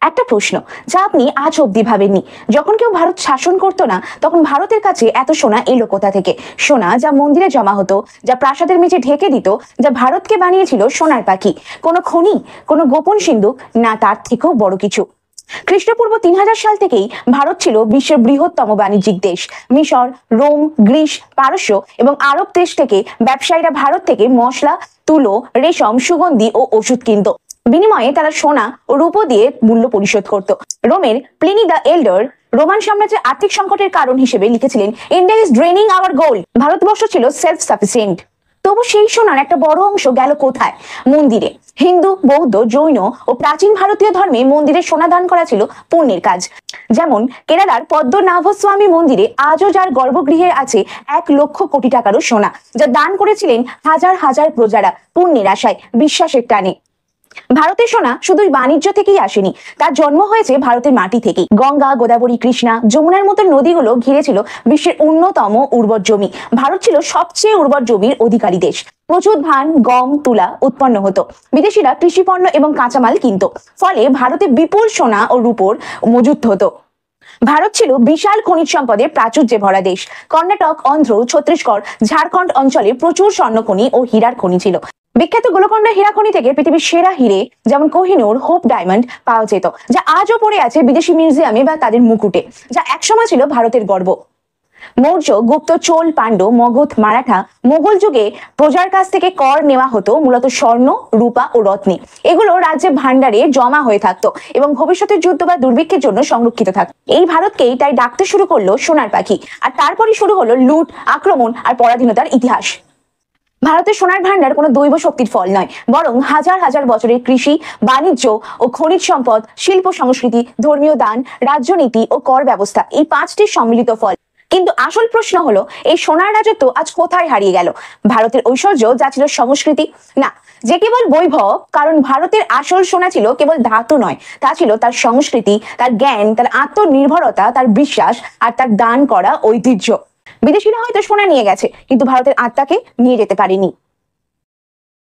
একটা প্রশ্ন যা আপনি আজ অব্দি ভাবেননি, যখন কেউ ভারত শাসন করতো না তখন ভারতের কাছে এত সোনা এলো কোথা থেকে? সোনা যা মন্দিরে জমা হতো, যা প্রাসাদের মেঝে ঢেকে দিত, যা ভারতকে বানিয়েছিল সোনার পাখি। কোনো খনি, কোনো গোপন সিন্ধুক, না তার থেকেও বড় কিছু। খ্রিস্টপূর্ব 3000 সাল থেকেই ভারত ছিল বিশ্বের বৃহত্তম বাণিজ্যিক দেশ। মিশর, রোম, গ্রিস, পারস্য এবং আরব দেশ থেকে ব্যবসায়ীরা ভারত থেকে মশলা, তুলো, রেশম, সুগন্ধি ও ওষুধ কিনত। বিনিময়ে তারা সোনা ও রূপো দিয়ে মূল্য পরিশোধ করত। রোমের প্লিনি দ্য এল্ডার রোমান সাম্রাজ্যের আর্থিক সংকটের কারণ হিসেবে লিখেছিলেন, India is draining our gold. ভারতবর্ষ ছিল সেলফ সাফিসিয়েন্ট। তবু সেই সোনার একটা বড় অংশ গেল কোথায়? মন্দিরে। হিন্দু, বৌদ্ধ, জৈন ও প্রাচীন ভারতীয় ধর্মে মন্দিরে সোনা দান করা ছিল পুণ্যের কাজ। যেমন কেরালার পদ্মনাভস্বামী মন্দিরে আজও যার গর্ভগৃহে আছে 1 লক্ষ কোটি টাকারও সোনা, যা দান করেছিলেন হাজার হাজার প্রজারা পুণ্যের আশায়, বিশ্বাসের টানে। ভারতের সোনা শুধুই বাণিজ্য থেকেই আসেনি, তার জন্ম হয়েছে ভারতের মাটি থেকেই। গঙ্গা, গোদাবরী, কৃষ্ণা, যমুনার মতো নদীগুলো ঘিরেছিল বিশ্বের অন্যতম উর্বর জমি। ভারত ছিল সবচেয়ে উর্বর জমির অধিকারী দেশ। প্রচুর ধান, গম, তুলা উৎপন্ন হতো। বিদেশিরা কৃষিপণ্য এবং কাঁচামাল কিনত, ফলে ভারতে বিপুল সোনা ও রূপোর মজুত হতো। ভারত ছিল বিশাল খনিজ সম্পদের প্রাচুর্যে ভরা দেশ। কর্ণাটক, অন্ধ্র, ছত্তিশগড়, ঝাড়খণ্ড অঞ্চলে প্রচুর স্বর্ণখনি ও হীরার খনি ছিল। বিখ্যাত গোলকোন্ডা হীরা খনি থেকে পৃথিবীর সেরা হিরে যেমন কোহিনূর, হোপ ডায়মন্ড পাওয়া যেত, যা আজও পড়ে আছে বিদেশি মিউজিয়ামে বা তাদের মুকুটে, যা একসময় ছিল ভারতের গর্ব। মৌর্য, গুপ্ত, চোল, পাণ্ড্য, মগধ, মারাঠা, মোগল যুগে প্রজার কাছ থেকে কর নেওয়া হতো মূলত স্বর্ণ, রূপা ও রত্নে। এগুলো রাজ্যে ভান্ডারে জমা হয়ে থাকতো এবং ভবিষ্যতের যুদ্ধ বা দুর্ভিক্ষের জন্য সংরক্ষিত থাকতো। এই ভারতকেই তাই ডাকতে শুরু করলো সোনার পাখি। আর তারপরই শুরু হলো লুট, আক্রমণ আর পরাধীনতার ইতিহাস। ভারতের সোনার ভান্ডার কোনো দৈব শক্তির ফল নয়, বরং হাজার হাজার বছরের কৃষি, বাণিজ্য ও খনিজ সম্পদ, শিল্প সংস্কৃতি, ধর্মীয় দান, রাজ্যনীতি ও কর ব্যবস্থা, এই 5টির সম্মিলিত ফল। কিন্তু আসল প্রশ্ন হলো, এই সোনার রাজত্ব আজ কোথায় হারিয়ে গেল? ভারতের ঐশ্বর্য যা ছিল সংস্কৃতি না, যে কেবল বৈভব। কারণ ভারতের আসল সোনা ছিল কেবল ধাতু নয়, তা ছিল তার সংস্কৃতি, তার জ্ঞান, তার আত্মনির্ভরতা, তার বিশ্বাস আর তার দান করা ঐতিহ্য। বিদেশিরা হয়তো সোনা নিয়ে গেছে, কিন্তু ভারতের আত্মাকে নিয়ে যেতে পারেনি।